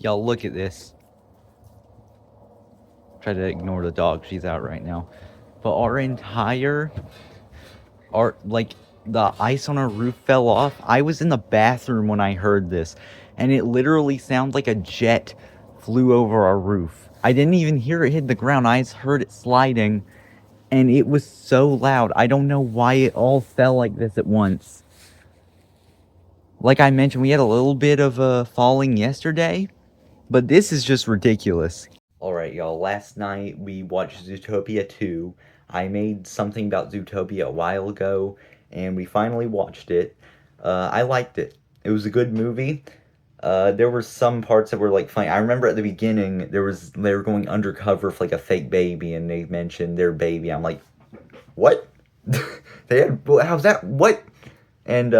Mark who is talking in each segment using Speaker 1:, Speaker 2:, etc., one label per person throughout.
Speaker 1: Y'all look at this. Try to ignore the dog, she's out right now. But like, the ice on our roof fell off. I was in the bathroom when I heard this, and it literally sounded like a jet flew over our roof. I didn't even hear it hit the ground. I just heard it sliding, and it was so loud. I don't know why it all fell like this at once. Like I mentioned, we had a little bit of a falling yesterday, but this is just ridiculous. Alright, y'all, last night we watched Zootopia 2. I made something about Zootopia a while ago, and we finally watched it. I liked it. It was a good movie. There were some parts that were, like, funny. I remember at the beginning, they were going undercover for, like, a fake baby, and they mentioned their baby. I'm like, what? How's that? What? And,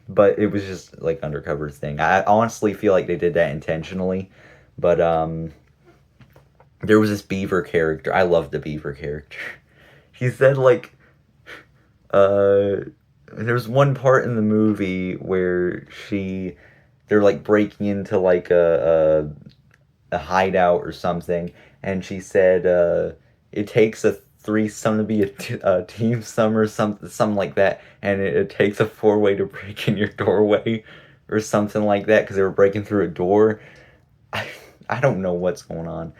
Speaker 1: but it was just, like, undercover thing. I honestly feel like they did that intentionally, but, there was this beaver character. I love the beaver character. He said, like, there's one part in the movie where they're, like, breaking into, like, a hideout or something, and she said, it takes a threesome to be a team sum or something like that, and it takes a four-way to break in your doorway or something like that, because they were breaking through a door. I don't know what's going on.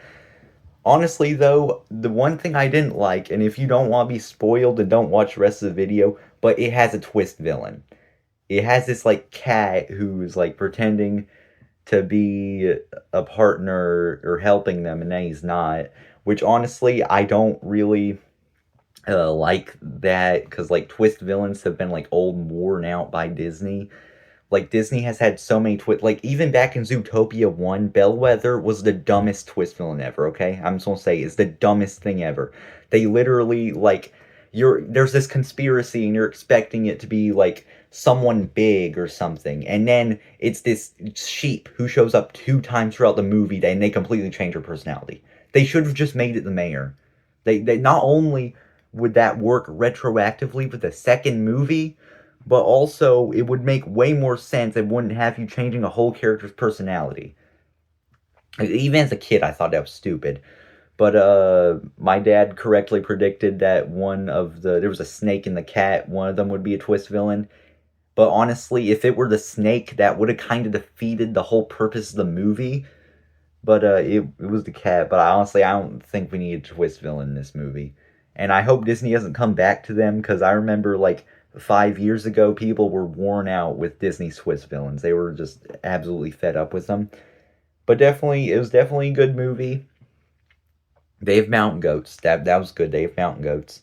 Speaker 1: Honestly, though, the one thing I didn't like, and if you don't want to be spoiled, then don't watch the rest of the video, but it has a twist villain. It has this, like, cat who's, like, pretending to be a partner or helping them, and then he's not. Which, honestly, I don't really like that, because, like, twist villains have been, like, old and worn out by Disney. Like, Disney has had so many like, even back in Zootopia 1, Bellwether was the dumbest twist villain ever, okay? I'm just gonna say, it's the dumbest thing ever. They literally, like, there's this conspiracy, and you're expecting it to be, like, someone big or something, and then it's this sheep who shows up 2 times throughout the movie, and they completely change her personality. They should have just made it the mayor. They not only would that work retroactively with the second movie, but also it would make way more sense. It wouldn't have you changing a whole character's personality. Even as a kid, I thought that was stupid. But my dad correctly predicted that there was a snake and the cat. One of them would be a twist villain. But honestly, if it were the snake, that would have kind of defeated the whole purpose of the movie. But it was the cat. But I don't think we need a twist villain in this movie. And I hope Disney doesn't come back to them, because I remember, like, 5 years ago, people were worn out with Disney's twist villains. They were just absolutely fed up with them. But it was definitely a good movie. They have mountain goats. That was good. They have mountain goats.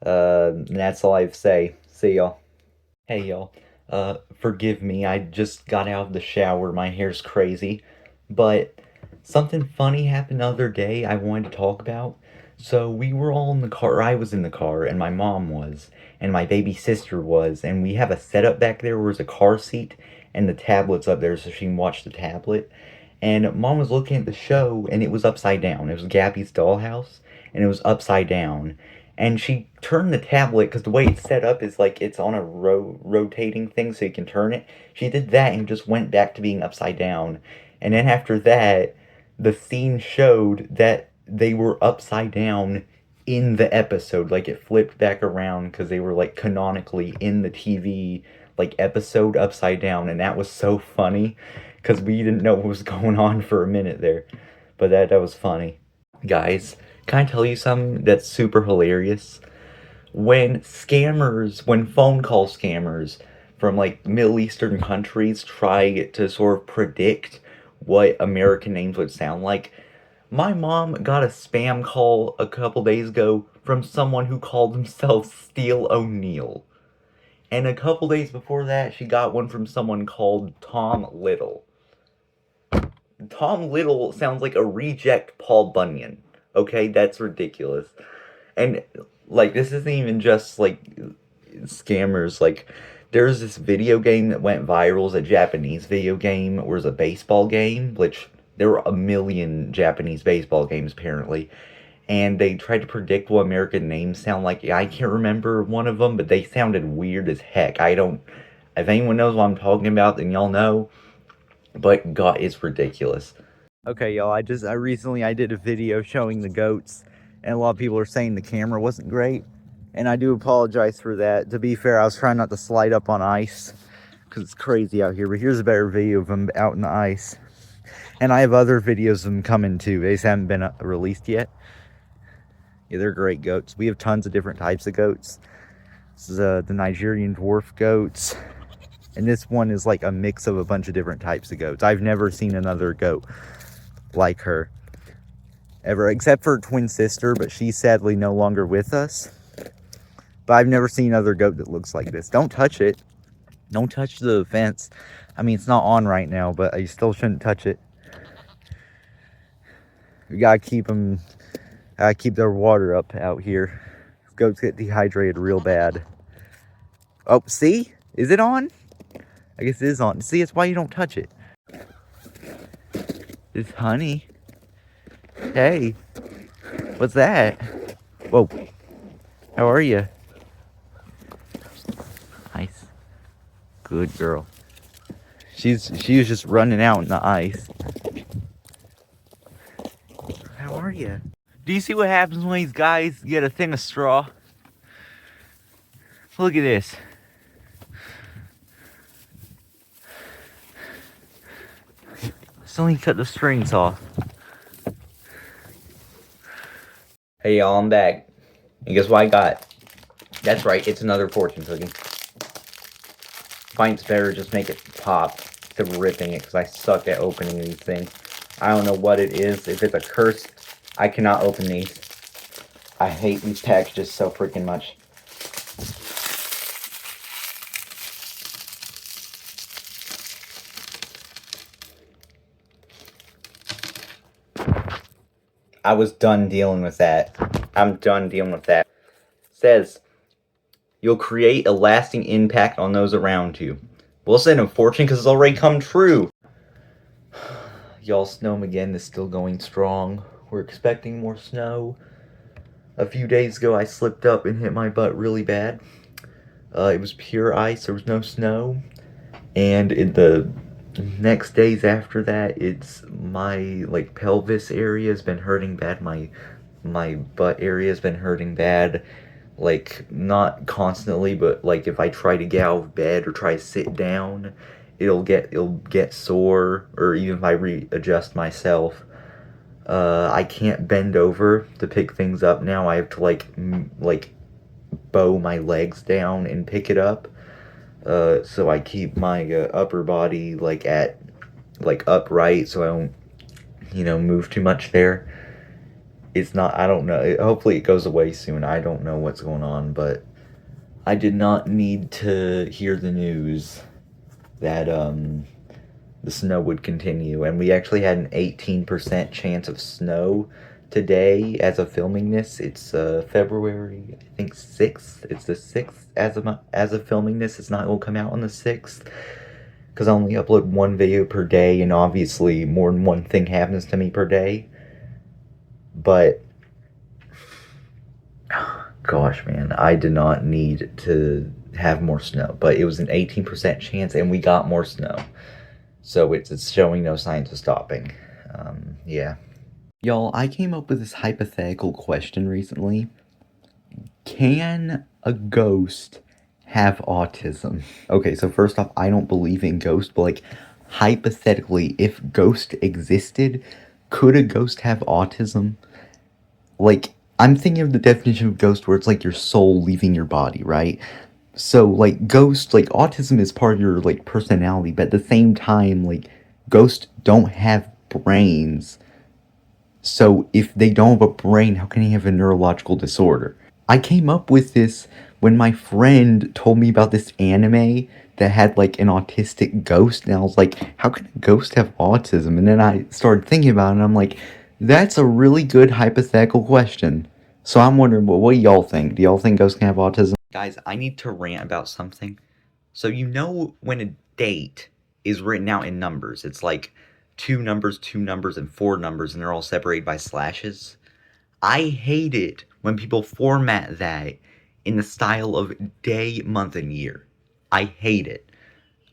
Speaker 1: And that's all I have to say. See y'all. Hey y'all. Forgive me. I just got out of the shower. My hair's crazy. But something funny happened the other day I wanted to talk about. So we were all in the car, or I was in the car, and my mom was, and my baby sister was, and we have a setup back there where there's a car seat, and the tablet's up there so she can watch the tablet. And Mom was looking at the show, and it was upside down. It was Gabby's Dollhouse, and it was upside down. And she turned the tablet, because the way it's set up is like it's on a rotating thing so you can turn it. She did that and just went back to being upside down. And then after that, the scene showed that they were upside down in the episode. Like, it flipped back around because they were, like, canonically in the TV, like, episode upside down. And that was so funny because we didn't know what was going on for a minute there. But that was funny. Guys, can I tell you something that's super hilarious? When phone call scammers from, like, Middle Eastern countries try to sort of predict what American names would sound like, my mom got a spam call a couple days ago from someone who called themselves Steel O'Neill. And a couple days before that, she got one from someone called Tom Little. Tom Little sounds like a reject Paul Bunyan. Okay, that's ridiculous. And, like, this isn't even just, like, scammers. Like, there's this video game that went viral. It's a Japanese video game, where it's a baseball game, which there were a million Japanese baseball games, apparently. And they tried to predict what American names sound like. I can't remember one of them, but they sounded weird as heck. If anyone knows what I'm talking about, then y'all know. But God, it's ridiculous. Okay, y'all, I recently did a video showing the goats, and a lot of people are saying the camera wasn't great, and I do apologize for that. To be fair, I was trying not to slide up on ice, because it's crazy out here, but here's a better video of them out in the ice. And I have other videos of them coming too. They just haven't been released yet. Yeah, they're great goats. We have tons of different types of goats. This is the Nigerian dwarf goats. And this one is like a mix of a bunch of different types of goats. I've never seen another goat like her ever, except for her twin sister, but she's sadly no longer with us. But I've never seen another goat that looks like this. Don't touch it. Don't touch the fence. I mean, it's not on right now, but you still shouldn't touch it. We gotta keep them, keep their water up out here. Goats get dehydrated real bad. Oh, see? Is it on? I guess it is on. See, it's why you don't touch it. It's honey. Hey, what's that? Whoa. How are you? Nice. Good girl. She was just running out in the ice. How are you? Do you see what happens when these guys get a thing of straw? Look at this. Still need to cut the strings off. Hey y'all, I'm back. And guess what I got? That's right, it's another fortune cookie. Find it's better just make it pop instead of ripping it, because I suck at opening these things. I don't know what it is. If it's a curse, I cannot open these. I hate these packages so freaking much. I was done dealing with that. I'm done dealing with that. It says, you'll create a lasting impact on those around you. We'll send a fortune because it's already come true. Y'all, snowmageddon is still going strong. We're expecting more snow. A few days ago, I slipped up and hit my butt really bad. It was pure ice. There was no snow. And in the next days after that, it's my pelvis area has been hurting bad. My butt area has been hurting bad. Not constantly, but if I try to get out of bed or try to sit down, it'll get sore. Or even if I readjust myself, I can't bend over to pick things up now. I have to bow my legs down and pick it up. So I keep my upper body at upright, so I don't move too much there. It's not, I don't know, hopefully it goes away soon. I don't know what's going on, but I did not need to hear the news that the snow would continue, and we actually had an 18% chance of snow today as of filming this. It's February, I think 6th. It's the 6th as of filming this. It's not going to come out on the 6th because I only upload one video per day, and obviously more than one thing happens to me per day. But gosh, man, I did not need to have more snow, but it was an 18% chance, and we got more snow, so it's showing no signs of stopping. Yeah. Y'all, I came up with this hypothetical question recently. Can a ghost have autism? Okay, so first off, I don't believe in ghosts, but hypothetically, if ghost existed, could a ghost have autism? I'm thinking of the definition of ghost where it's your soul leaving your body, right? So ghost, autism is part of your personality, but at the same time, ghosts don't have brains. So if they don't have a brain, how can he have a neurological disorder? I came up with this when my friend told me about this anime that had an autistic ghost, and I was like, how can a ghost have autism? And then I started thinking about it, and I'm like, that's a really good hypothetical question. So I'm wondering, what do y'all think? Do y'all think ghosts can have autism? Guys, I need to rant about something. So when a date is written out in numbers, it's 2 numbers, and 4 numbers, and they're all separated by slashes. I hate it when people format that in the style of day, month, and year. I hate it.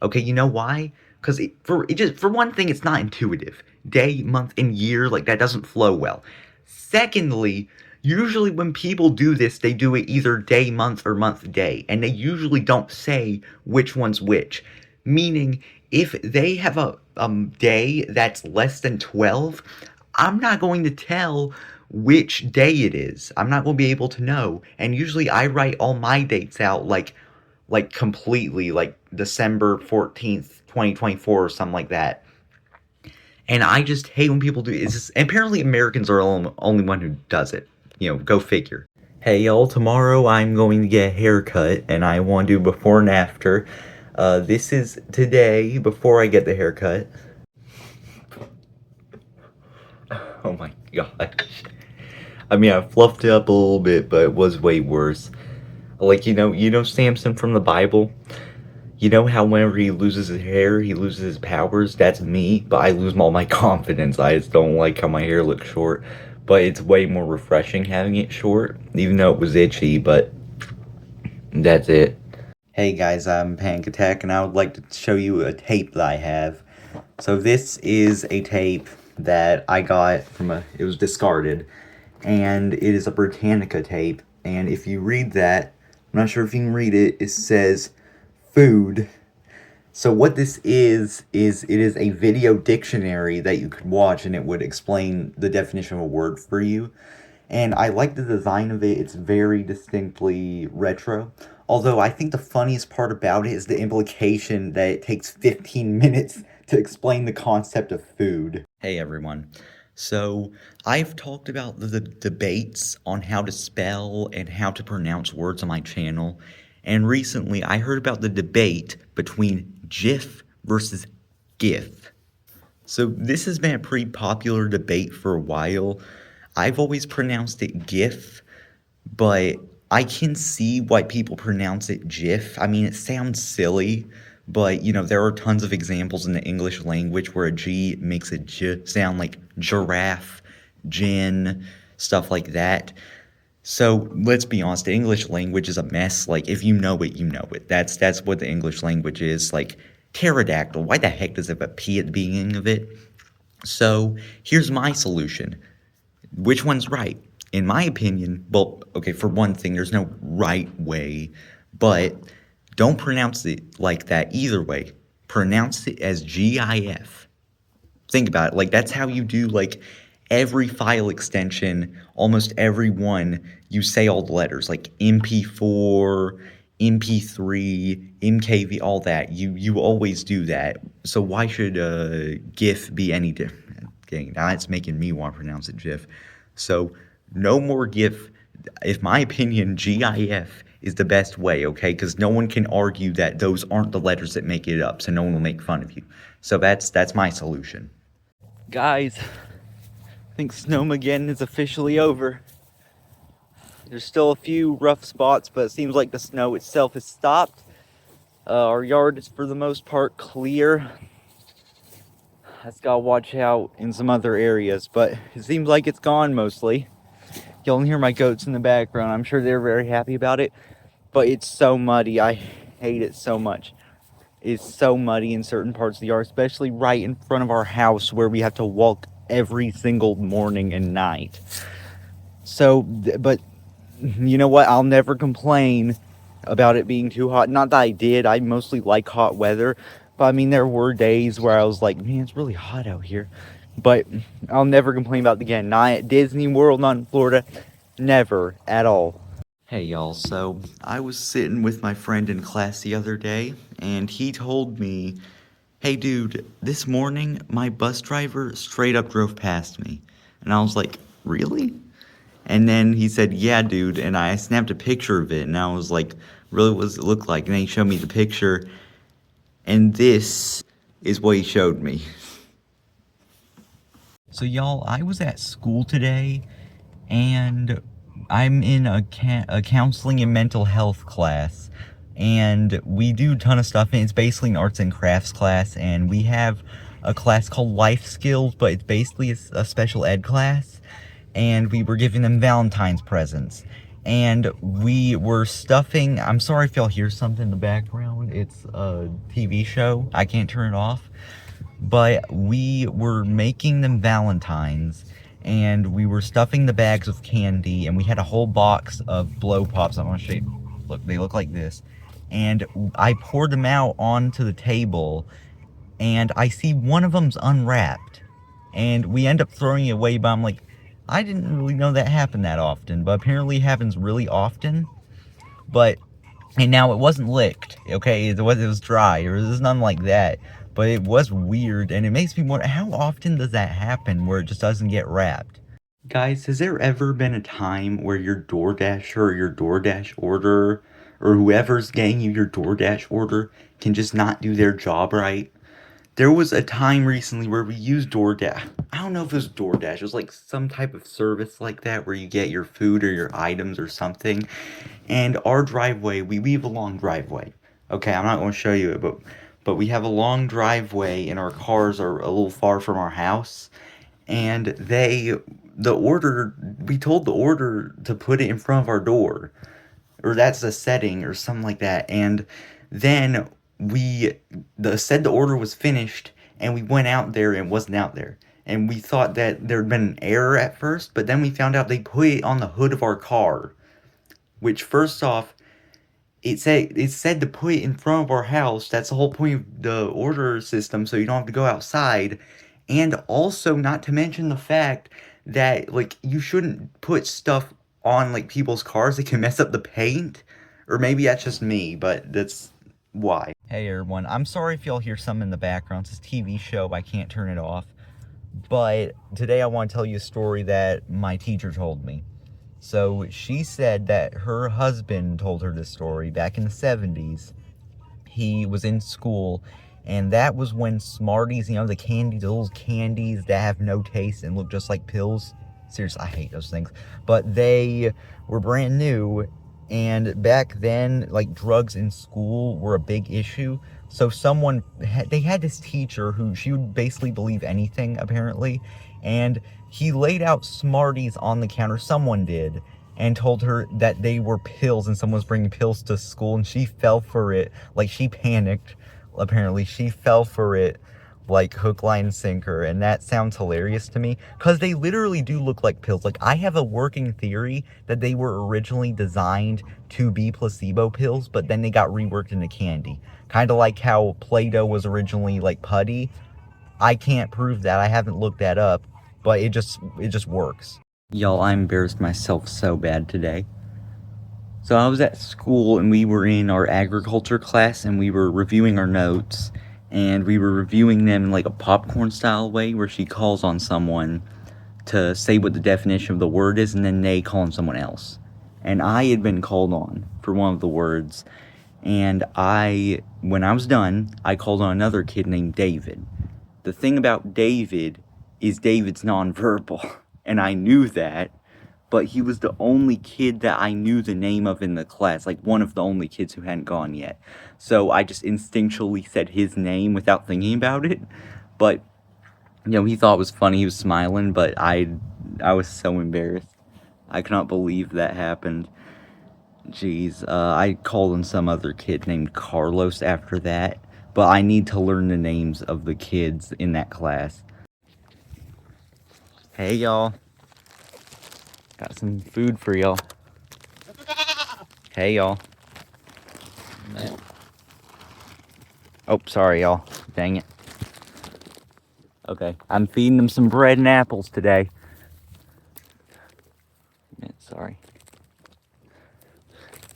Speaker 1: Okay, you know why? Because for one thing, it's not intuitive. Day, month, and year, like, that doesn't flow well. Secondly, usually when people do this, they do it either day, month, or month, day. And they usually don't say which one's which. Meaning, if they have a day that's less than 12, I'm not going to tell which day it is. I'm not going to be able to know. And usually I write all my dates out like completely, like December 14th, 2024 or something like that. And I just hate when people do it. Apparently Americans are the only one who does it. You know, go figure. Hey y'all, tomorrow I'm going to get a haircut and I want to do before and after. This is today before I get the haircut. Oh my gosh. I mean, I fluffed it up a little bit, but it was way worse. Like, you know Samson from the Bible? You know how whenever he loses his hair, he loses his powers? That's me, but I lose all my confidence. I just don't like how my hair looks short. But it's way more refreshing having it short, even though it was itchy, but that's it. Hey guys, I'm Panic Attack, and I would like to show you a tape that I have. So this is a tape that I got from it was discarded, and it is a Britannica tape, and if you read that, I'm not sure if you can read it, it says food. So what this is it is a video dictionary that you could watch and it would explain the definition of a word for you. And I like the design of it. It's very distinctly retro. Although I think the funniest part about it is the implication that it takes 15 minutes to explain the concept of food. Hey everyone. So I've talked about the debates on how to spell and how to pronounce words on my channel. And recently I heard about the debate between Jih-f versus Gih-f. So this has been a pretty popular debate for a while. I've always pronounced it Gih-f, but I can see why people pronounce it Jih-f. I mean, it sounds silly, but, you know, there are tons of examples in the English language where a G makes a J sound, like giraffe, gin, stuff like that. So, let's be honest, the English language is a mess. Like, if you know it, you know it. That's what the English language is. Like, pterodactyl, why the heck does it have a P at the beginning of it? So, here's my solution. Which one's right? In my opinion, well, okay, for one thing, there's no right way, but don't pronounce it like that either way. Pronounce it as Gih-f. Think about it. Like, that's how you do, like, every file extension, almost every one, you say all the letters, like MP4, MP3, MKV, all that. You always do that. So why should GIF be any different? Okay, now that's making me want to pronounce it GIF. So no more GIF. In my opinion, GIF is the best way, okay? Because no one can argue that those aren't the letters that make it up, so no one will make fun of you. So that's my solution. Guys, I think snowmageddon is officially over. There's still a few rough spots, but it seems like the snow itself has stopped. Our yard is for the most part clear. I just gotta watch out in some other areas, but it seems like it's gone mostly. Y'all can hear my goats in the background. I'm sure they're very happy about it, but it's so muddy. I hate it so much. It's so muddy in certain parts of the yard, especially right in front of our house where we have to walk every single morning and night. So, but you know what? I'll never complain about it being too hot. Not that I did. I mostly like hot weather. But I mean, there were days where I was like, man, it's really hot out here. But I'll never complain about it again. Not at Disney World, not in Florida. Never at all. Hey y'all, so I was sitting with my friend in class the other day, and he told me, hey dude, this morning my bus driver straight up drove past me. And I was like, really? And then he said, yeah dude, and I snapped a picture of it, and I was like, really, what does it look like? And then he showed me the picture, and this is what he showed me. So y'all, I was at school today, and I'm in a counseling and mental health class, and we do a ton of stuff, and it's basically an arts and crafts class, and we have a class called life skills, but it's basically a special ed class, and we were giving them Valentine's presents, and we were stuffing, I'm sorry if y'all hear something in the background, it's a TV show, I can't turn it off, but we were making them Valentines, and we were stuffing the bags with candy, and we had a whole box of blow pops. I'm gonna show you, look, they look like this, and I poured them out onto the table, and I see one of them's unwrapped, and we end up throwing it away, but I'm like, I didn't really know that happened that often, but apparently it happens really often. But, and now it wasn't licked, okay, it was dry, or there's nothing like that, but it was weird, and it makes me wonder, how often does that happen where it just doesn't get wrapped? Guys, has there ever been a time where your DoorDasher or your DoorDash order, or whoever's getting you your DoorDash order, can just not do their job right? There was a time recently where we used DoorDash. I don't know if it was DoorDash. It was like some type of service like that where you get your food or your items or something. And our driveway, we have a long driveway. Okay, I'm not going to show you it, but we have a long driveway and our cars are a little far from our house. And we told the order to put it in front of our door. Or that's a setting or something like that. And then the order was finished, and we went out there and it wasn't out there, and we thought that there had been an error at first, but then we found out they put it on the hood of our car, which, first off, it said to put it in front of our house. That's the whole point of the order system, so you don't have to go outside. And also, not to mention the fact that, like, you shouldn't put stuff on, like, people's cars. It can mess up the paint, or maybe that's just me, but that's why. Hey everyone, I'm sorry if y'all hear some in the background. It's a TV show, I can't turn it off. But today I want to tell you a story that my teacher told me. So she said that her husband told her this story back in the 70s. He was in school, and that was when Smarties, you know, the candies, the little candies that have no taste and look just like pills. Seriously, I hate those things. But they were brand new. And back then, like, drugs in school were a big issue. So they had this teacher who, she would basically believe anything, apparently. And he laid out Smarties on the counter, someone did, and told her that they were pills and someone was bringing pills to school. And she fell for it. Like, she panicked, apparently. She fell for it like hook, line, and sinker, and that sounds hilarious to me, because they literally do look like pills. Like, I have a working theory that they were originally designed to be placebo pills, but then they got reworked into candy. Kind of like how Play-Doh was originally, like, putty. I can't prove that, I haven't looked that up, but it just works. Y'all, I embarrassed myself so bad today. So I was at school, and we were in our agriculture class, and we were reviewing our notes, and we were reviewing them in like a popcorn style way, where she calls on someone to say what the definition of the word is, and then they call on someone else. And I had been called on for one of the words, and when I was done, I called on another kid named David. The thing about David is David's nonverbal, and I knew that, but he was the only kid that I knew the name of in the class, like one of the only kids who hadn't gone yet. So I just instinctually said his name without thinking about it. But, you know, he thought it was funny, he was smiling, but I was so embarrassed. I cannot believe that happened. Jeez, I called on some other kid named Carlos after that, but I need to learn the names of the kids in that class. Hey, y'all. Got some food for y'all. Hey, y'all. Oh, sorry, y'all. Dang it. Okay, I'm feeding them some bread and apples today. Sorry.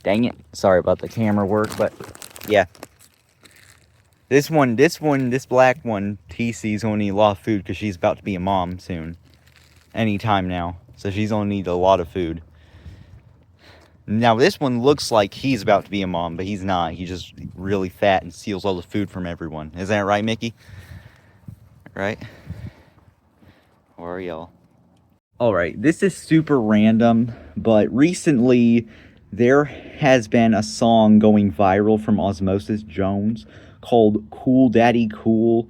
Speaker 1: Dang it. Sorry about the camera work, but yeah. This black one, TC's gonna need a lot of food because she's about to be a mom soon. Anytime now. So she's gonna need a lot of food. Now this one looks like he's about to be a mom, but he's not. He's just really fat and steals all the food from everyone. Is that right, Mickey? Right? Or are y'all? Alright, this is super random, but recently there has been a song going viral from Osmosis Jones called Cool Daddy Cool.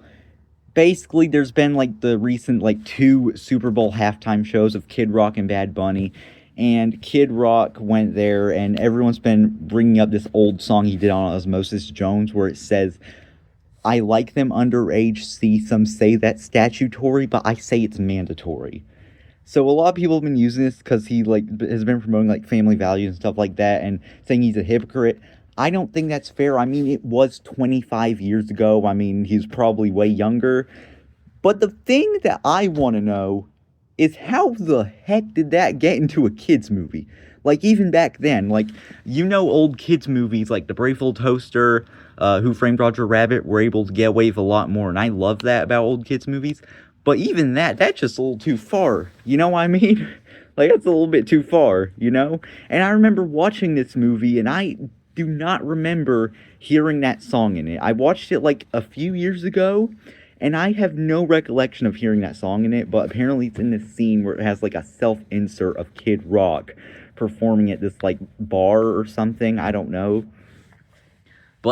Speaker 1: Basically, there's been like the recent 2 Super Bowl halftime shows of Kid Rock and Bad Bunny, and Kid Rock went there, and everyone's been bringing up this old song he did on Osmosis Jones where it says, I like them underage, see some say that's statutory, but I say it's mandatory. So a lot of people have been using this because he has been promoting family values and stuff like that and saying he's a hypocrite. I don't think that's fair. I mean, it was 25 years ago. I mean, he's probably way younger. But the thing that I want to know is how the heck did that get into a kids movie? Even back then, old kids movies like The Brave Little Toaster, Who Framed Roger Rabbit were able to get away with a lot more. And I love that about old kids movies. But even that's just a little too far. You know what I mean? That's a little bit too far, you know? And I remember watching this movie, and I do not remember hearing that song in it. I watched it, a few years ago, and I have no recollection of hearing that song in it, but apparently it's in this scene where it has, a self-insert of Kid Rock performing at this, bar or something. I don't know.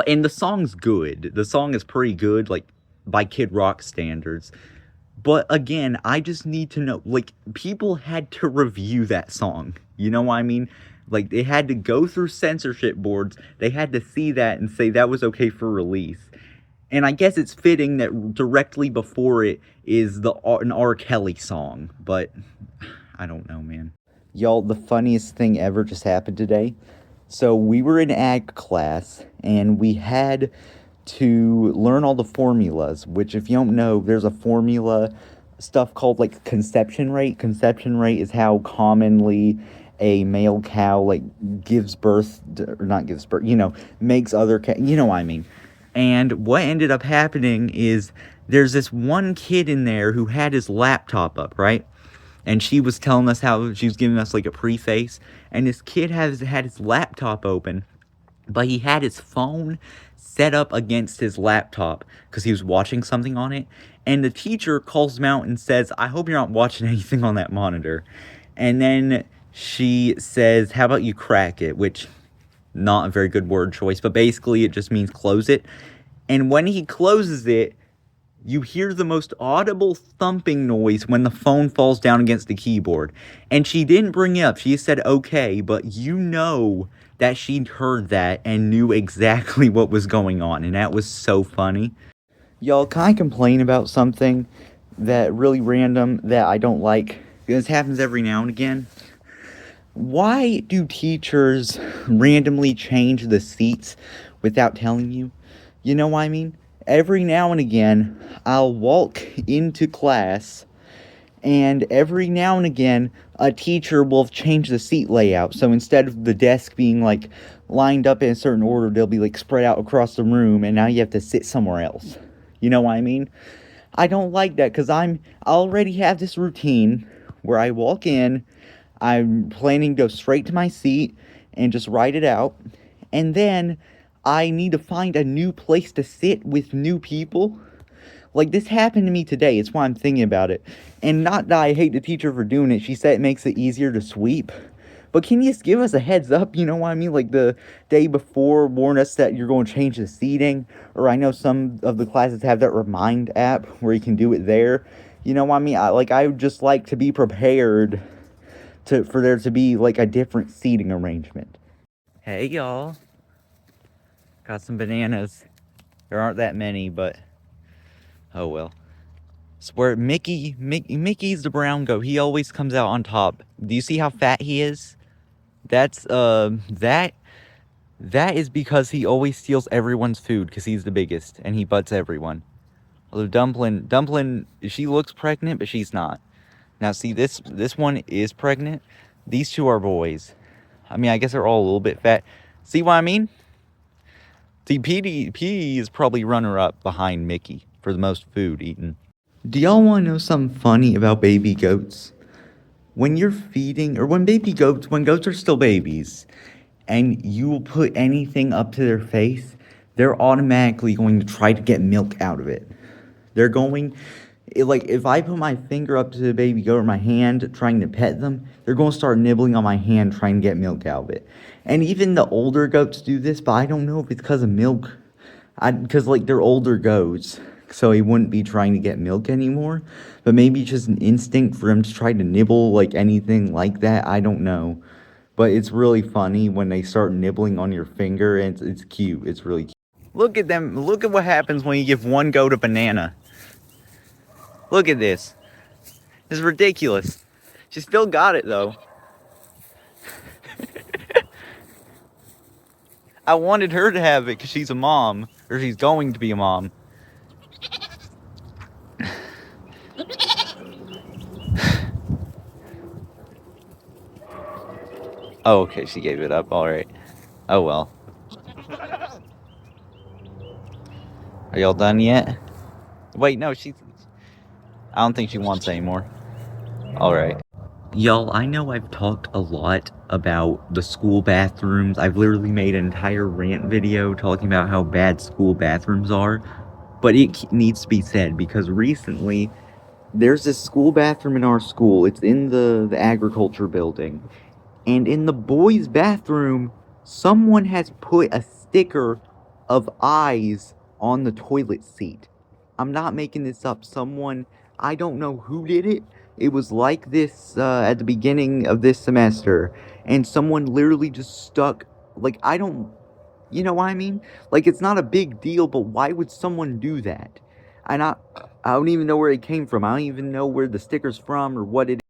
Speaker 1: And the song's good. The song is pretty good, by Kid Rock standards. But again, I just need to know, people had to review that song. You know what I mean? They had to go through censorship boards. They had to see that and say that was okay for release. And I guess it's fitting that directly before it is an R. Kelly song. But I don't know, man. Y'all, the funniest thing ever just happened today. So we were in ag class, and we had to learn all the formulas, which if you don't know, there's a formula stuff called conception rate. Conception rate is how commonly a male cow gives birth, or not gives birth, makes other you know what I mean. And what ended up happening is there's this one kid in there who had his laptop up, right? And she was telling us how she was giving us a preface, and this kid had his laptop open, but he had his phone set up against his laptop because he was watching something on it. And the teacher calls him out and says, I hope you're not watching anything on that monitor. And then she says, how about you crack it? Which, not a very good word choice, but basically it just means close it. And when he closes it, you hear the most audible thumping noise when the phone falls down against the keyboard. And she didn't bring it up. She said, okay, but you know that she'd heard that and knew exactly what was going on. And that was so funny. Y'all, can I complain about something that really random that I don't like? This happens every now and again. Why do teachers randomly change the seats without telling you? You know what I mean? Every now and again, I'll walk into class, and every now and again, a teacher will change the seat layout. So instead of the desk being lined up in a certain order, they'll be spread out across the room, and now you have to sit somewhere else. You know what I mean? I don't like that because I already have this routine where I walk in, I'm planning to go straight to my seat and just write it out, and then I need to find a new place to sit with new people. This happened to me today. It's why I'm thinking about it. And not that I hate the teacher for doing it. She said it makes it easier to sweep. But can you just give us a heads up? You know what I mean? The day before, warn us that you're going to change the seating. Or I know some of the classes have that Remind app where you can do it there. You know what I mean? I would just like to be prepared for there to be a different seating arrangement. Hey, y'all. Got some bananas. There aren't that many, but oh well. It's where Mickey's the brown goat. He always comes out on top. Do you see how fat he is? That's that is because he always steals everyone's food because he's the biggest and he butts everyone. Although Dumpling, she looks pregnant, but she's not. Now see, this one is pregnant. These two are boys. I mean, I guess they're all a little bit fat. See what I mean? See, Petey is probably runner-up behind Mickey for the most food eaten. Do y'all want to know something funny about baby goats? When you're feeding, or when goats are still babies, and you will put anything up to their face, they're automatically going to try to get milk out of it. They're going, if I put my finger up to the baby goat or my hand trying to pet them, they're going to start nibbling on my hand trying to get milk out of it. And even the older goats do this, but I don't know if it's because of milk. Because, they're older goats. so he wouldn't be trying to get milk anymore. But maybe just an instinct for him to try to nibble like anything like that. I don't know. But it's really funny when they start nibbling on your finger, and it's cute. It's really cute. Look at them. Look at what happens when you give one goat a banana. Look at this. It's ridiculous. She still got it, though. I wanted her to have it because she's a mom. Or she's going to be a mom. Oh, okay, she gave it up. Alright. Oh, well. Are y'all done yet? Wait, no, she's... I don't think she wants any more. Alright. Y'all, I know I've talked a lot about the school bathrooms. I've literally made an entire rant video talking about how bad school bathrooms are. But it needs to be said because recently, there's this school bathroom in our school. It's in the agriculture building. And in the boys' bathroom, someone has put a sticker of eyes on the toilet seat. I'm not making this up. Someone, I don't know who did it. It was like this at the beginning of this semester. And someone literally just stuck, like, I don't, you know what I mean? Like, it's not a big deal, but why would someone do that? And I don't even know where it came from. I don't even know where the sticker's from or what it is.